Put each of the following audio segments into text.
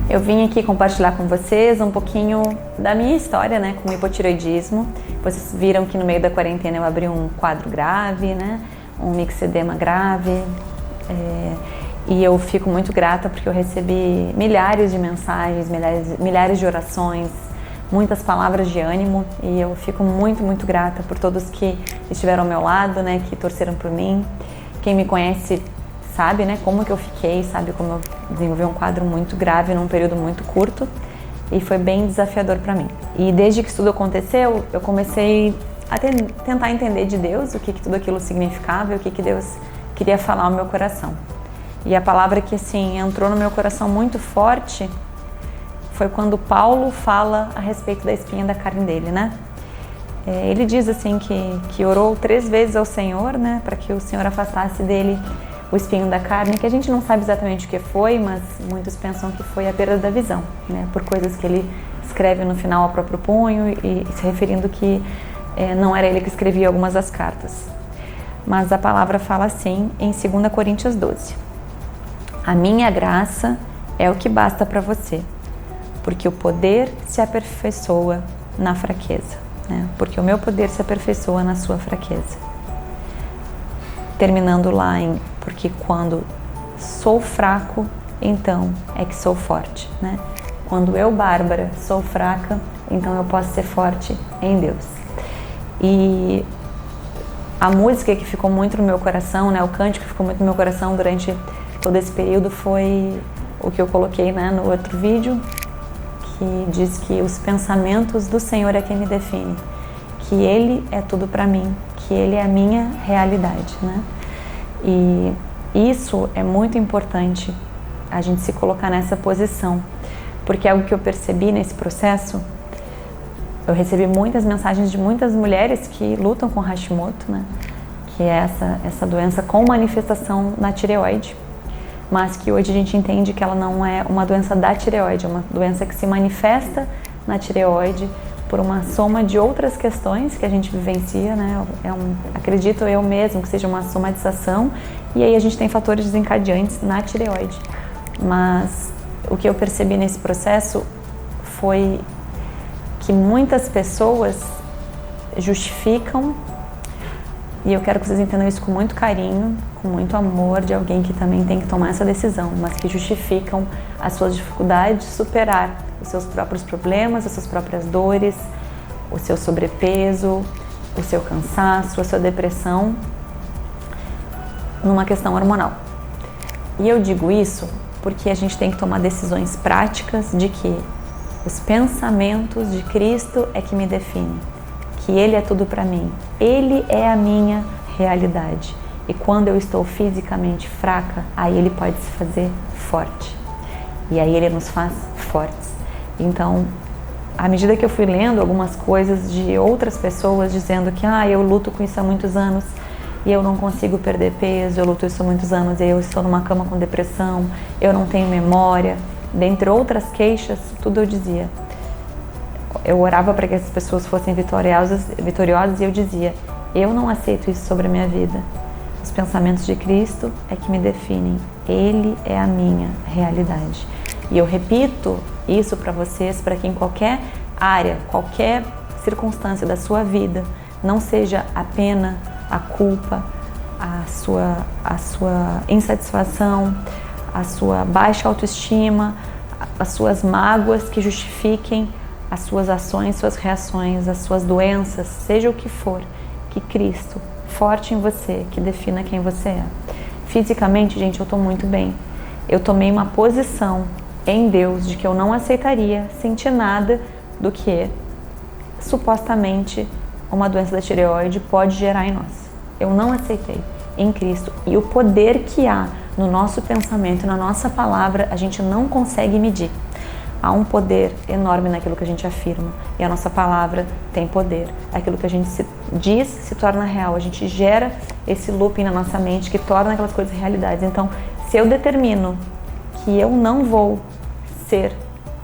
Eu vim aqui compartilhar com vocês um pouquinho da minha história, né, com o hipotireoidismo. Vocês viram que no meio da quarentena eu abri um quadro grave, né, um mixedema grave, e eu fico muito grata porque eu recebi milhares de mensagens, milhares de orações, muitas palavras de ânimo, e eu fico muito, muito grata por todos que estiveram ao meu lado, né, que torceram por mim. Quem me conhece sabe, né, como que eu fiquei, sabe como eu desenvolvi um quadro muito grave num período muito curto, e foi bem desafiador para mim. E desde que isso tudo aconteceu, eu comecei a tentar entender de Deus o que tudo aquilo significava e o que Deus queria falar ao meu coração. E a palavra que assim entrou no meu coração muito forte foi quando Paulo fala a respeito da espinha da carne dele, né? Ele diz assim que orou 3 vezes ao Senhor, né, para que o Senhor afastasse dele o espinho da carne, que a gente não sabe exatamente o que foi, mas muitos pensam que foi a perda da visão, né, por coisas que ele escreve no final ao próprio punho e se referindo que não era ele que escrevia algumas das cartas. Mas a palavra fala assim em 2 Coríntios 12: a minha graça é o que basta para você, porque o poder se aperfeiçoa na fraqueza, né? Porque o meu poder se aperfeiçoa na sua fraqueza. Terminando lá porque quando sou fraco, então é que sou forte, né? Quando eu, Bárbara, sou fraca, então eu posso ser forte em Deus. E a música que ficou muito no meu coração, né, o cântico que ficou muito no meu coração durante todo esse período foi o que eu coloquei, né, no outro vídeo, que diz que os pensamentos do Senhor é quem me define, que Ele é tudo para mim, que Ele é a minha realidade, né? E isso é muito importante, a gente se colocar nessa posição, porque é algo que eu percebi nesse processo. Eu recebi muitas mensagens de muitas mulheres que lutam com Hashimoto, né? Que é essa doença com manifestação na tireoide, mas que hoje a gente entende que ela não é uma doença da tireoide, é uma doença que se manifesta na tireoide por uma soma de outras questões que a gente vivencia, né? Acredito eu mesmo que seja uma somatização, e aí a gente tem fatores desencadeantes na tireoide. Mas o que eu percebi nesse processo foi que muitas pessoas justificam, e eu quero que vocês entendam isso com muito carinho, com muito amor de alguém que também tem que tomar essa decisão, mas que justificam as suas dificuldades de superar os seus próprios problemas, as suas próprias dores, o seu sobrepeso, o seu cansaço, a sua depressão, numa questão hormonal. E eu digo isso porque a gente tem que tomar decisões práticas de que os pensamentos de Cristo é que me definem, que Ele é tudo para mim, Ele é a minha realidade. E quando eu estou fisicamente fraca, aí Ele pode se fazer forte. E aí Ele nos faz fortes. Então, à medida que eu fui lendo algumas coisas de outras pessoas dizendo que eu luto com isso há muitos anos e eu não consigo perder peso, eu luto isso há muitos anos e eu estou numa cama com depressão, eu não tenho memória, dentre outras queixas, tudo eu dizia. Eu orava para que essas pessoas fossem vitoriosas e eu dizia: eu não aceito isso sobre a minha vida. Os pensamentos de Cristo é que me definem, Ele é a minha realidade. E eu repito isso para vocês, para que em qualquer área, qualquer circunstância da sua vida, não seja a pena, a culpa, a sua insatisfação, a sua baixa autoestima, as suas mágoas que justifiquem as suas ações, suas reações, as suas doenças, seja o que for, que Cristo, forte em você, que defina quem você é. Fisicamente, gente, eu estou muito bem. Eu tomei uma posição em Deus de que eu não aceitaria sentir nada do que supostamente uma doença da tireoide pode gerar em nós. Eu não aceitei em Cristo, e o poder que há no nosso pensamento, na nossa palavra, a gente não consegue medir. Há um poder enorme naquilo que a gente afirma, e a nossa palavra tem poder. Aquilo que a gente diz se torna real, a gente gera esse looping na nossa mente que torna aquelas coisas realidades. Então, se eu determino que eu não vou ser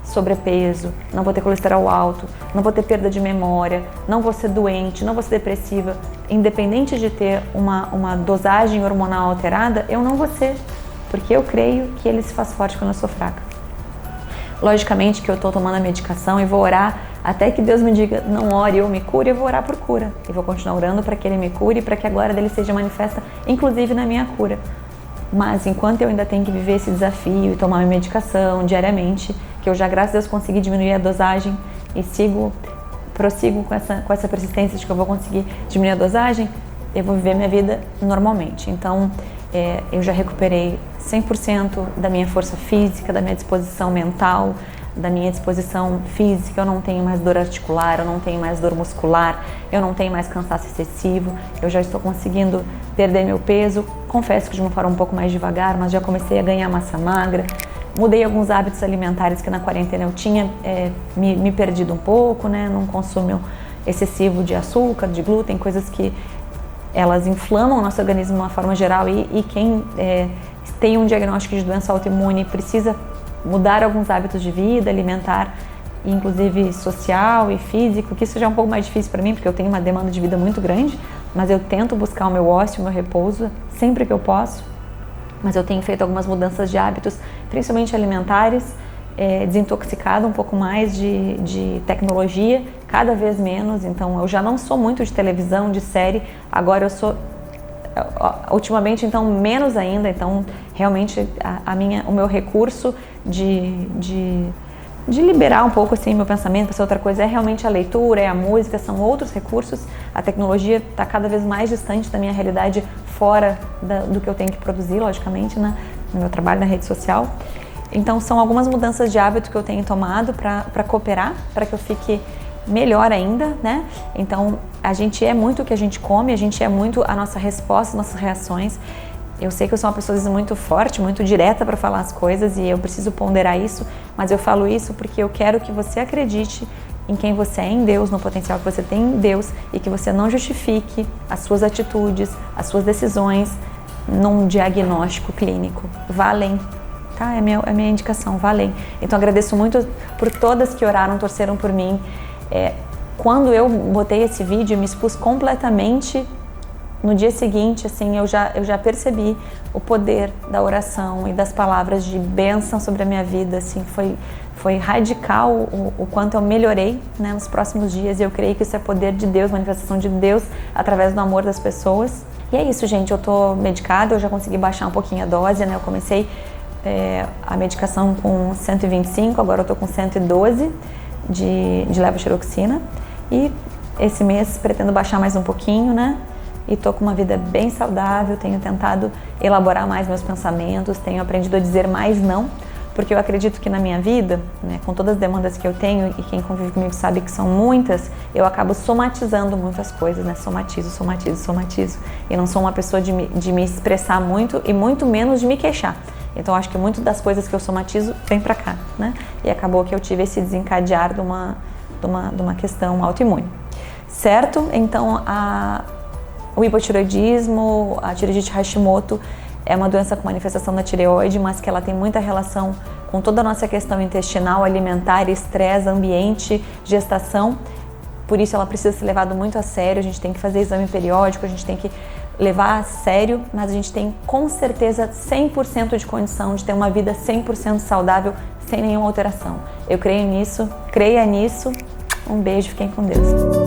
sobrepeso, não vou ter colesterol alto, não vou ter perda de memória, não vou ser doente, não vou ser depressiva, independente de ter uma dosagem hormonal alterada, eu não vou ser, porque eu creio que Ele se faz forte quando eu sou fraca. Logicamente que eu estou tomando a medicação e vou orar até que Deus me diga, não ore, eu me cure, eu vou orar por cura. E vou continuar orando para que Ele me cure, para que a glória dele seja manifesta, inclusive na minha cura. Mas enquanto eu ainda tenho que viver esse desafio e tomar minha medicação diariamente, que eu já, graças a Deus, consegui diminuir a dosagem e prossigo com essa persistência de que eu vou conseguir diminuir a dosagem, eu vou viver minha vida normalmente. Então, eu já recuperei 100% da minha força física, da minha disposição mental, da minha disposição física. Eu não tenho mais dor articular, eu não tenho mais dor muscular, eu não tenho mais cansaço excessivo, eu já estou conseguindo perder meu peso. Confesso que de uma forma um pouco mais devagar, mas já comecei a ganhar massa magra. Mudei alguns hábitos alimentares que na quarentena eu tinha me perdido um pouco, né? Não consumo excessivo de açúcar, de glúten, coisas que elas inflamam o nosso organismo de uma forma geral e quem tem um diagnóstico de doença autoimune precisa mudar alguns hábitos de vida, alimentar, inclusive social e físico, que isso já é um pouco mais difícil para mim, porque eu tenho uma demanda de vida muito grande, mas eu tento buscar o meu ócio, o meu repouso, sempre que eu posso. Mas eu tenho feito algumas mudanças de hábitos, principalmente alimentares, desintoxicado um pouco mais de tecnologia, cada vez menos. Então eu já não sou muito de televisão, de série, agora eu sou ultimamente então menos ainda. Então realmente o meu recurso de liberar um pouco assim meu pensamento para ser outra coisa é realmente a leitura, é a música, são outros recursos. A tecnologia está cada vez mais distante da minha realidade, fora do que eu tenho que produzir, logicamente, né, no meu trabalho na rede social. Então são algumas mudanças de hábito que eu tenho tomado para cooperar, para que eu fique melhor ainda, né? Então a gente é muito o que a gente come, a gente é muito a nossa resposta, nossas reações. Eu sei que eu sou uma pessoa muito forte, muito direta para falar as coisas e eu preciso ponderar isso, mas eu falo isso porque eu quero que você acredite em quem você é em Deus, no potencial que você tem em Deus e que você não justifique as suas atitudes, as suas decisões num diagnóstico clínico. Vá além, tá? É a minha indicação, vá além. Então agradeço muito por todas que oraram, torceram por mim. Quando eu botei esse vídeo, eu me expus completamente. No dia seguinte, assim, eu já percebi o poder da oração e das palavras de bênção sobre a minha vida, assim, foi radical o quanto eu melhorei, né, nos próximos dias, e eu creio que isso é poder de Deus, manifestação de Deus através do amor das pessoas. E é isso, gente, eu tô medicada, eu já consegui baixar um pouquinho a dose, né, eu comecei a medicação com 125, agora eu tô com 112 de levotiroxina, e esse mês pretendo baixar mais um pouquinho, né, e tô com uma vida bem saudável, tenho tentado elaborar mais meus pensamentos, tenho aprendido a dizer mais não, porque eu acredito que na minha vida, né, com todas as demandas que eu tenho, e quem convive comigo sabe que são muitas, eu acabo somatizando muitas coisas, né, somatizo, e não sou uma pessoa de me expressar muito e muito menos de me queixar. Então acho que muito das coisas que eu somatizo vem pra cá, né, e acabou que eu tive esse desencadear de uma questão autoimune, certo? Então o hipotireoidismo, a tireoidite Hashimoto, é uma doença com manifestação da tireoide, mas que ela tem muita relação com toda a nossa questão intestinal, alimentar, estresse, ambiente, gestação. Por isso ela precisa ser levada muito a sério, a gente tem que fazer exame periódico, a gente tem que levar a sério, mas a gente tem com certeza 100% de condição de ter uma vida 100% saudável, sem nenhuma alteração. Eu creio nisso, creia nisso. Um beijo, fiquem com Deus.